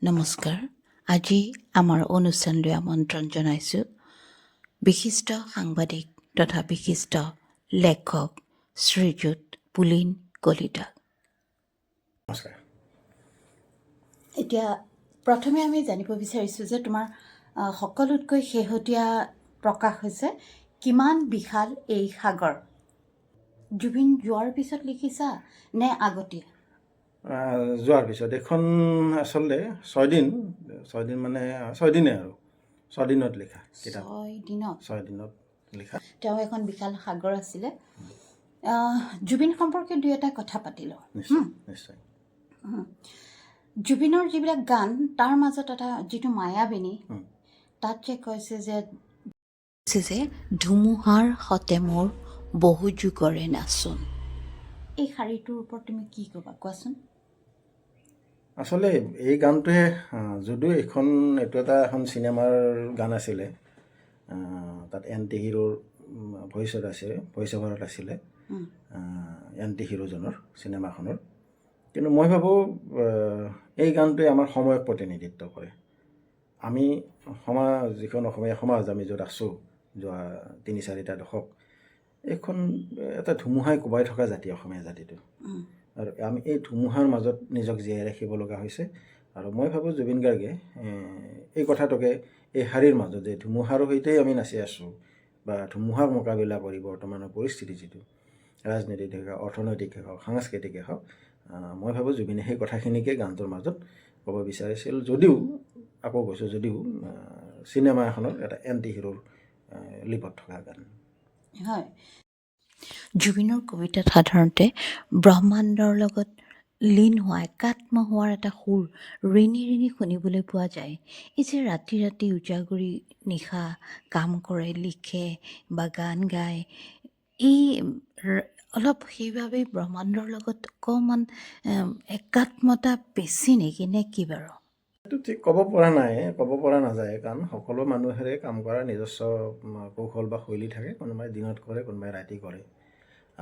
নমস্কাৰ। আজি আমাৰ অনুষ্ঠানলৈ আমন্ত্ৰণ জনাইছোঁ বিশিষ্ট সাংবাদিক তথা বিশিষ্ট লেখক শ্ৰীযুত পুলিন কলিতা। নমস্কাৰ। এতিয়া প্ৰথমে আমি জানিব বিচাৰিছোঁ যে তোমাৰ সকলোতকৈ শেহতীয়া প্ৰকাশ হৈছে কিমান বিশাল এই সাগৰ। জুবিন যোৱাৰ পিছত লিখিছা নে আগতীয়া? যোৱাৰ পিছত এইখন আচলতে 6 দিন মানে 6 দিনে আৰু 6 দিনত লিখা কিতাপ। 6 দিনত লিখা। তেওঁ এখন বিশাল সাগৰ আছিলে। জুবিন সম্পৰ্কে দুই এটা কথা পাতিলোঁ। নিশ্চয়। জুবিনৰ যিবিলাক গান তাৰ মাজত এটা যিটো মায়াবিনী, তাত যে কৈছে যে ধুমুহাৰ সতে মোৰ বহু যুগৰে নাচোন। এই শাৰীটোৰ ওপৰত তুমি কি ক'বা কোৱাচোন? আচলতে এই গানটোৱে যদিও এইটো এটা এখন চিনেমাৰ গান আছিলে, তাত এণ্টি হিৰোৰ ভইচত আছিলে, ভইচ অভাৰত আছিলে এণ্টি হিৰোজনৰ চিনেমাখনৰ, কিন্তু মই ভাবোঁ এই গানটোৱে আমাৰ সময়ক প্ৰতিনিধিত্ব কৰে। আমি যিখন অসমীয়া সমাজ আমি য'ত আছোঁ যোৱা ৩-৪টা দশক, এইখন এটা ধুমুহাই কোবাই থকা জাতি অসমীয়া জাতিটো, আৰু আমি এই ধুমুহাৰ মাজত নিজক জীয়াই ৰাখিব লগা হৈছে। আৰু মই ভাবোঁ জুবিন গাৰ্গে এই কথাটোকে এই শাৰীৰ মাজত যে ধুমুহাৰ সৈতেই আমি নাচি আছোঁ বা ধুমুহাৰ মোকাবিলা কৰি বৰ্তমানৰ পৰিস্থিতি যিটো ৰাজনীতিক হওক, অৰ্থনৈতিক হওক, সাংস্কৃতিকে হওক, মই ভাবোঁ জুবিনে সেই কথাখিনিকে গানটোৰ মাজত ক'ব বিচাৰিছিল। যদিও চিনেমা এখনৰ এটা এণ্টি হিৰোৰ লিপত থকা গান। হয়, জুবিনৰ কবিতাত সাধাৰণতে ব্ৰহ্মাণ্ডৰ লগত লীন হোৱা, একাত্ম হোৱাৰ এটা সুৰ ৰিণি ৰিণি শুনিবলৈ পোৱা যায়। এই যে ৰাতি ৰাতি উজাগৰি নিশা কাম কৰে, লিখে বা গান গায়, এই অলপ সেইবাবেই ব্ৰহ্মাণ্ডৰ লগত অকণমান একাত্মতা বেছি নেকি, নে কি বাৰু? এইটো ঠিক ক'ব পৰা নাযায়, কাৰণ সকলো মানুহেৰে কাম কৰাৰ নিজস্ব কৌশল বা শৈলী থাকে। কোনোবাই দিনত কৰে, কোনোবাই ৰাতি কৰে।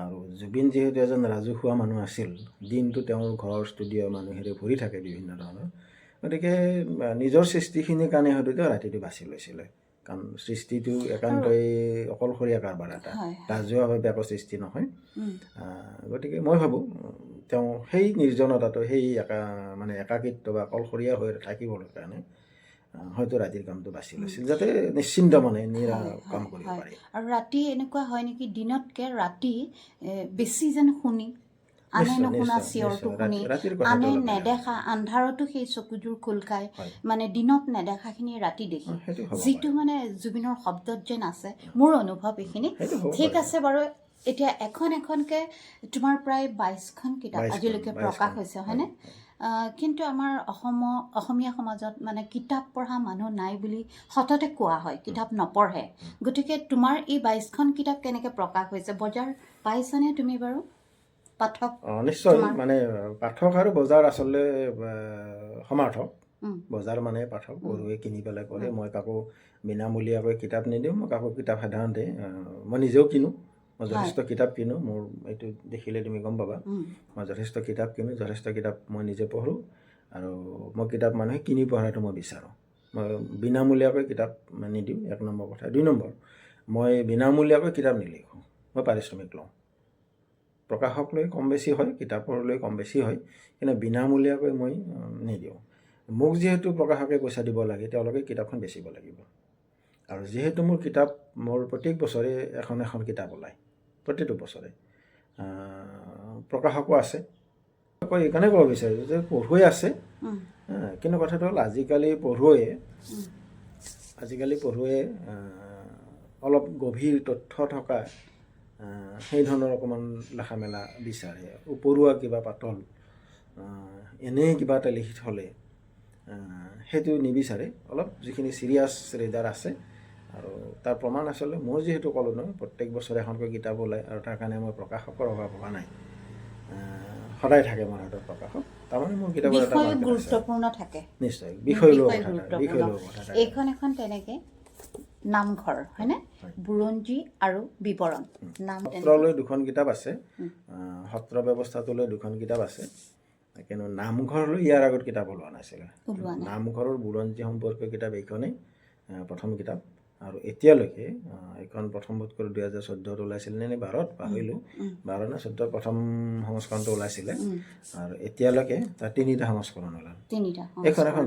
আৰু জুবিন যিহেতু এজন ৰাজহুৱা মানুহ আছিল, দিনটো তেওঁৰ ঘৰ ষ্টুডিঅ' মানুহেৰে ভৰি থাকে বিভিন্ন ধৰণৰ, গতিকে নিজৰ সৃষ্টিখিনিৰ কাৰণে হয়তো তেওঁ ৰাতিটো বাছি লৈছিলে। কাৰণ সৃষ্টিটো একান্তই অকলশৰীয়া কাৰবাৰ এটা, ৰাজহুৱাভাৱে একো সৃষ্টি নহয়। গতিকে মই ভাবোঁ তেওঁ সেই নিৰ্জনতাটো, সেই একাকিত্ব বা অকলশৰীয়া হৈ থাকিবৰ কাৰণে হয়তো ৰাতিৰ কামটো বাছি লৈছিল, যাতে নিশ্চিন্ত মনে কাম কৰিব পাৰি। আৰু ৰাতি এনেকুৱা হয় নেকি, দিনতকৈ ৰাতি বেছি যেন শুনি, আনে নুশুনা চিঞৰটো শুনি, আনে নেদেখা আন্ধাৰতো সেই চকুযোৰ খোল খায়, মানে দিনত নেদেখাখিনি ৰাতি দেখি, যিটো মানে জুবিনৰ শব্দত যেন আছে, মোৰ অনুভৱ এইখিনি। ঠিক আছে বাৰু। এতিয়া এখনকৈ তোমাৰ প্ৰায় 22খন কিতাপ আজিলৈকে প্ৰকাশ হৈছে, হয়নে? কিন্তু আমাৰ অসমীয়া সমাজত মানে কিতাপ পঢ়া মানুহ নাই বুলি সততে কোৱা হয়, কিতাপ নপঢ়ে। গতিকে তোমাৰ এই 22খন কিতাপ কেনেকৈ প্ৰকাশ হৈছে, বজাৰ পাইছানে তুমি বাৰু? পাঠক নিশ্চয়, মানে পাঠক আৰু বজাৰ আচলতে সমাৰ্থক। বজাৰ মানে পাঠক, পঢ়ুৱে কিনি পেলাই পঢ়ে। মই কাকো বিনামূলীয়াকৈ কিতাপ নিদিওঁ। মই কাকো কিতাপ সাধাৰণতে মই নিজেও কিনো, মই যথেষ্ট কিতাপ কিনো। মোৰ এইটো দেখিলে তুমি গম পাবা, মই যথেষ্ট কিতাপ কিনো, যথেষ্ট কিতাপ মই নিজে পঢ়োঁ। আৰু মই কিতাপ মানুহে কিনি পঢ়াটো মই বিচাৰোঁ। মই বিনামূলীয়াকৈ কিতাপ নিদিওঁ, 1 নম্বৰ কথা। 2 নম্বৰ, মই বিনামূলীয়াকৈ কিতাপ নিলিখোঁ, মই পাৰিশ্ৰমিক লওঁ। প্ৰকাশক লৈ কম বেছি হয়, কিতাপৰ লৈ কম বেছি হয়, কিন্তু বিনামূলীয়াকৈ মই নিদিওঁ। মোক যিহেতু প্ৰকাশকে পইচা দিব লাগে, তেওঁলোকে কিতাপখন বেচিব লাগিব। আৰু যিহেতু মোৰ প্ৰত্যেক বছৰে এখন কিতাপ ওলায়, প্ৰতিটো বছৰে প্ৰকাশকো আছে। এইকাৰণে ক'ব বিচাৰিছোঁ যে পঢ়ুৱৈ আছে, কিন্তু কথাটো হ'ল আজিকালি পঢ়ুৱৈয়ে অলপ গভীৰ তথ্য থকা সেই ধৰণৰ অকণমান লেখা মেলা বিচাৰে। উপৰুৱা কিবা পাতল এনেই কিবা এটা লিখি থ'লে সেইটো নিবিচাৰে। অলপ যিখিনি চিৰিয়াছ ৰিডাৰ আছে, আৰু তাৰ প্ৰমাণ আচলতে মই যিহেতু ক'লোঁ নহয়, প্ৰত্যেক বছৰে এখনকৈ কিতাপ ওলায়, আৰু তাৰ কাৰণে মই প্ৰকাশকৰ অভাৱ হোৱা নাই। সদায় থাকে মোৰ হাতত প্ৰকাশক, তাৰমানে মোৰ কিতাপৰ এটা গুৰুত্বপূৰ্ণ থাকে। নিশ্চয়, বিষয় লৈ কথা থাকে। এইখন তেনেকৈ নামঘৰ, হয়নে? বুৰঞ্জী আৰু বিৱৰণ। সত্ৰলৈ 2খন কিতাপ আছে, সত্ৰ ব্যৱস্থাটোলৈ 2খন কিতাপ আছে, কিন্তু নামঘৰলৈ ইয়াৰ আগত কিতাপ ওলোৱা নাছিলে ওলোৱা নাই। নামঘৰৰ বুৰঞ্জী সম্পৰ্কীয় কিতাপ এইখনেই প্ৰথম কিতাপ আৰু এতিয়ালৈকে এইখন প্ৰথম বোধ কৰি 2014 ওলাইছিল নে 12 পাহৰিলোঁ 12 নে 14 প্ৰথম সংস্কৰণটো ওলাইছিলে আৰু এতিয়ালৈকে তাৰ 3টা সংস্কৰণ ওলাল তিনিটা এইখন এখন